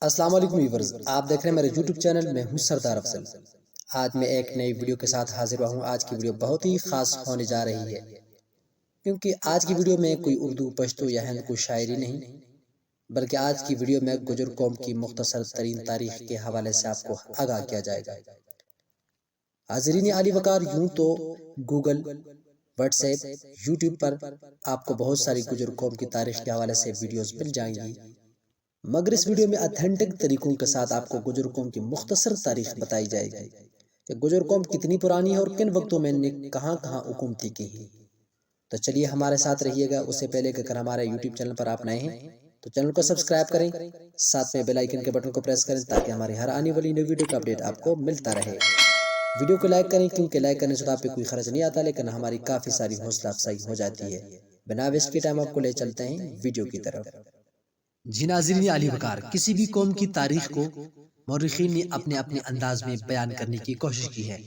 السلام علیکم ویورز، آپ دیکھ رہے ہیں میرے یوٹیوب چینل میں ہوں سردار افضل۔ آج میں ایک نئی ویڈیو کے ساتھ حاضر ہوا ہوں۔ آج کی ویڈیو بہت ہی خاص ہونے جا رہی ہے، کیونکہ آج کی ویڈیو میں کوئی اردو، پشتو یا ہند کو شاعری نہیں، بلکہ آج کی ویڈیو میں گجر قوم کی مختصر ترین تاریخ کے حوالے سے آپ کو آگاہ کیا جائے گا۔ حاضرین عالی وقار، یوں تو گوگل، واٹس ایپ، یوٹیوب پر آپ کو بہت ساری گجر قوم کی تاریخ کے حوالے سے ویڈیوز مل جائیں گی، مگر اس ویڈیو میں اتھینٹک طریقوں کے ساتھ آپ کو گجر قوم کی مختصر تاریخ بتائی جائے گی کہ گجر قوم کتنی پرانی ہے اور کن وقتوں میں نے کہاں کہاں حکومتی کی ہیں۔ تو چلیے ہمارے ساتھ رہیے گا۔ اس سے پہلے کہ اگر ہمارے یوٹیوب چینل پر آپ نئے ہیں تو چینل کو سبسکرائب کریں، ساتھ میں بیل آئیکن کے بٹن کو پریس کریں تاکہ ہماری ہر آنے والی نئی ویڈیو کا اپڈیٹ آپ کو ملتا رہے۔ ویڈیو کو لائک کریں، کیونکہ لائک کرنے سے آپ پہ کوئی خرچ نہیں آتا، لیکن ہماری کافی ساری حوصلہ افزائی ہو جاتی ہے۔ بنا ویسٹ کے ٹائم آپ کو لے چلتے ہیں ویڈیو کی طرف۔ جی ناظرین علی وقار، کسی بھی قوم کی تاریخ کو مورخین نے اپنے اپنے انداز میں بیان کرنے کی کوشش کی ہے،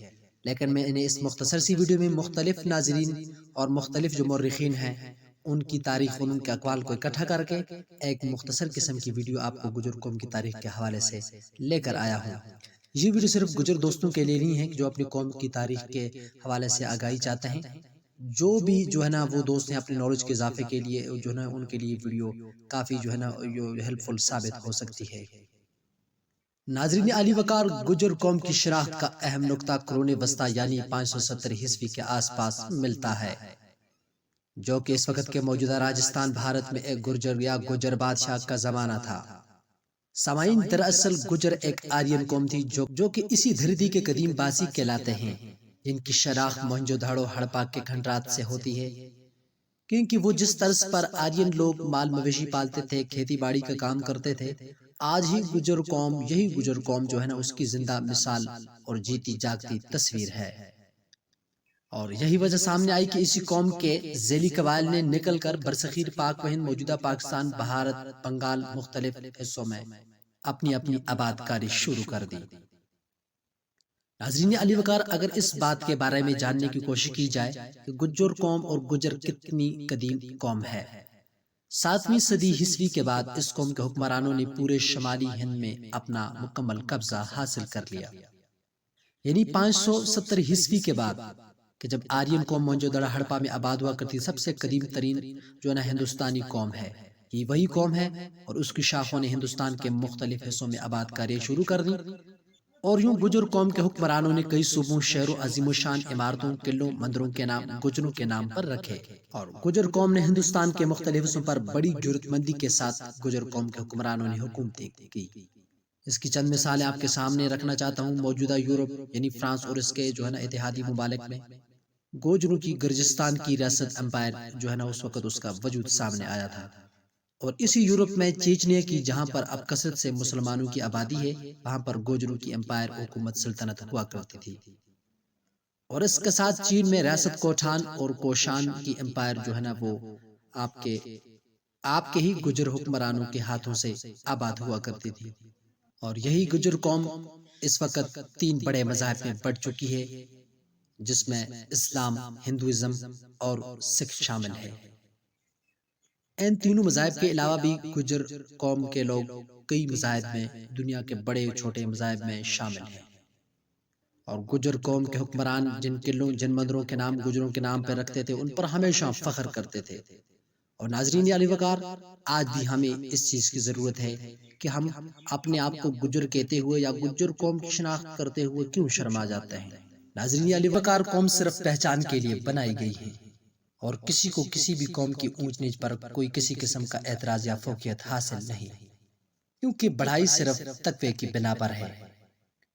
لیکن میں انہیں اس مختصر سی ویڈیو میں مختلف ناظرین اور مختلف جو مورخین ہیں ان کی تاریخ اور ان کے اقوال کو اکٹھا کر کے ایک مختصر قسم کی ویڈیو آپ کو گجر قوم کی تاریخ کے حوالے سے لے کر آیا ہوں۔ یہ ویڈیو صرف گجر دوستوں کے لیے نہیں ہے جو اپنی قوم کی تاریخ کے حوالے سے آگاہی چاہتے ہیں۔ جو بھی جو ہے نا وہ دوست ہیں اپنے نالج کے اضافے کے لیے جو ہے نا ان کے لیے ویڈیو کافی جو ہے نا ہیلپ فل ثابت ہو سکتی ہے۔ ناظرین علی وقار، گجر قوم کی شناخت کا اہم نقطہ قرون وسطی یعنی 570 عیسوی کے آس پاس ملتا ہے، جو کہ اس وقت کے موجودہ راجستھان بھارت میں ایک گرجر یا گجر بادشاہ کا زمانہ تھا۔ سامعین، دراصل گجر ایک آرین قوم تھی جو کہ اسی دھرتی کے قدیم باسی کہلاتے ہیں، جن کی شناخت موہنجو داڑو ہڑپا کے کھنڈرات سے ہوتی ہے، کیونکہ وہ جس طرز پر آرین لوگ مال مویشی پالتے تھے، کھیتی باڑی کا کام کرتے تھے، آج ہی گجر قوم، یہی گجر قوم جو ہے نا اس کی زندہ مثال اور جیتی جاگتی تصویر ہے۔ اور یہی وجہ سامنے آئی کہ اسی قوم کے ذیلی قبائل نے نکل کر برصغیر پاک و ہند، موجودہ پاکستان، بھارت، بنگال، مختلف حصوں میں اپنی اپنی آباد کاری شروع کر دی۔ ناظرین علی وقار، اگر اس بات کے بارے میں جاننے کی کوشش کی جائے کہ گجر قوم اور گجر کتنی قدیم قوم ہے، 7ویں صدی عیسوی کے بعد اس قوم کے حکمرانوں نے پورے شمالی ہند میں اپنا مکمل قبضہ حاصل کر لیا، یعنی 570 عیسوی کے بعد کہ جب آرین قوم موہنجو دڑو ہڑپا میں آباد ہوا کرتی، سب سے قدیم ترین جو ہے نا ہندوستانی قوم ہے، یہ وہی قوم ہے اور اس کی شاخوں نے ہندوستان کے مختلف حصوں میں آباد کاری شروع کر دی۔ اور یوں گجر قوم کے حکمرانوں نے کئی صوبوں، شہروں، عظیم الشان عمارتوں، قلعوں، مندروں کے نام گجروں کے نام پر رکھے، اور گجر قوم نے ہندوستان کے مختلف حصوں پر بڑی جرات مندی کے ساتھ گجر قوم کے حکمرانوں نے حکومتیں کی۔ اس کی چند مثالیں آپ کے سامنے رکھنا چاہتا ہوں۔ موجودہ یورپ یعنی فرانس اور اس کے جو ہے نا اتحادی ممالک میں گوجروں کی گرجستان کی ریاست امپائر جو ہے نا اس وقت اس کا وجود سامنے آیا تھا، اور اسی یورپ میں چیچنیا کی، جہاں پر اب کثرت سے مسلمانوں کی آبادی ہے، وہاں پر گوجروں کی امپائر حکومت سلطنت ہوا کرتی تھی، اور اس کے ساتھ چین میں ریاست کوٹھان اور کوشان کی امپائر جو ہے نا وہ آپ کے ہی گجر حکمرانوں کے ہاتھوں سے آباد ہوا کرتی تھی۔ اور یہی گجر قوم اس وقت 3 بڑے مذاہب میں بڑھ چکی ہے، جس میں اسلام، ہندوازم اور سکھ شامل ہے۔ ان تینوں مذاہب کے علاوہ بھی گجر قوم کے لوگ کئی مذاہب میں، دنیا کے بڑے چھوٹے مذاہب میں شامل ہیں، اور گجر قوم کے حکمران جن قلعوں، جن مندروں کے نام گجروں کے نام پہ رکھتے تھے، ان پر ہمیشہ فخر کرتے تھے۔ اور ناظرین علی وقار، آج بھی ہمیں اس چیز کی ضرورت ہے کہ ہم اپنے آپ کو گجر کہتے ہوئے یا گجر قوم کی شناخت کرتے ہوئے کیوں شرما جاتے ہیں۔ ناظرین علی وقار، قوم صرف پہچان کے لیے بنائی گئی ہے، اور کسی کو کسی بھی قوم کی اونچ نیچ پر کوئی کسی قسم کا اعتراض یا فوقیت حاصل نہیں، کیونکہ بڑائی صرف تقوی کی بنا پر ہے۔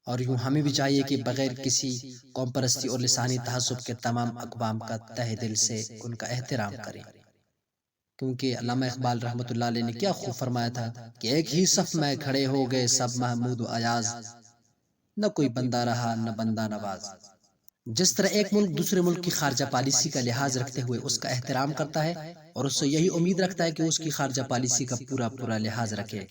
اور یوں ہمیں بھی چاہیے کہ بغیر کسی قوم پرستی اور لسانی تعصب کے تمام اقوام کا تہ دل سے ان کا احترام کریں، کیونکہ علامہ اقبال رحمۃ اللہ علیہ نے کیا خوب فرمایا تھا کہ ایک ہی صف میں کھڑے ہو گئے سب محمود و ایاز، نہ کوئی بندہ رہا نہ بندہ نواز۔ جس طرح ایک ملک دوسرے ملک کی خارجہ پالیسی کا لحاظ رکھتے ہوئے اس کا احترام کرتا ہے اور اس سے یہی امید رکھتا ہے کہ اس کی خارجہ پالیسی کا پورا لحاظ رکھے،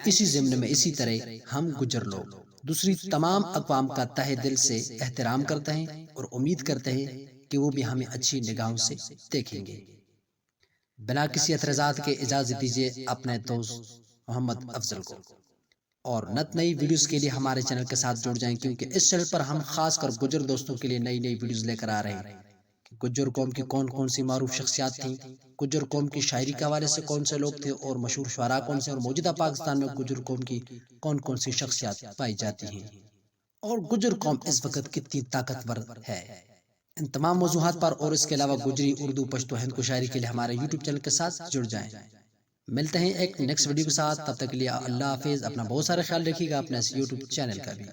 اسی ضمن میں اسی طرح ہم گجر لوگ دوسری تمام اقوام کا تہ دل سے احترام کرتے ہیں اور امید کرتے ہیں کہ وہ بھی ہمیں اچھی نگاہوں سے دیکھیں گے۔ بنا کسی اعتراضات کے اجازت دیجیے اپنے دوست محمد افضل کو۔ اور نت نئی ویڈیوز کے لیے ہمارے چینل کے ساتھ جڑ جائیں، کیونکہ اس چینل پر ہم خاص کر گجر دوستوں کے لیے نئی نئی ویڈیوز لے کر آ رہے ہیں کہ گجر قوم کی کون کون سی معروف شخصیات تھیں، گجر قوم کی شاعری کے حوالے سے کون سے لوگ تھے اور مشہور شعراء کون سے، اور موجودہ پاکستان میں گجر قوم کی کون کون سی شخصیات پائی جاتی ہیں، اور گجر قوم اس وقت کتنی طاقتور ہے۔ ان تمام موضوعات پر اور اس کے علاوہ گجری، اردو، پشتو، ہند کو شاعری کے لیے ہمارے یوٹیوب چینل کے ساتھ جڑ جائیں۔ ملتے ہیں ایک نیکسٹ ویڈیو کے ساتھ، تب تک کے لیے اللہ حافظ، اپنا بہت سارا خیال رکھیے گا، اپنے اس یوٹیوب چینل کا بھی۔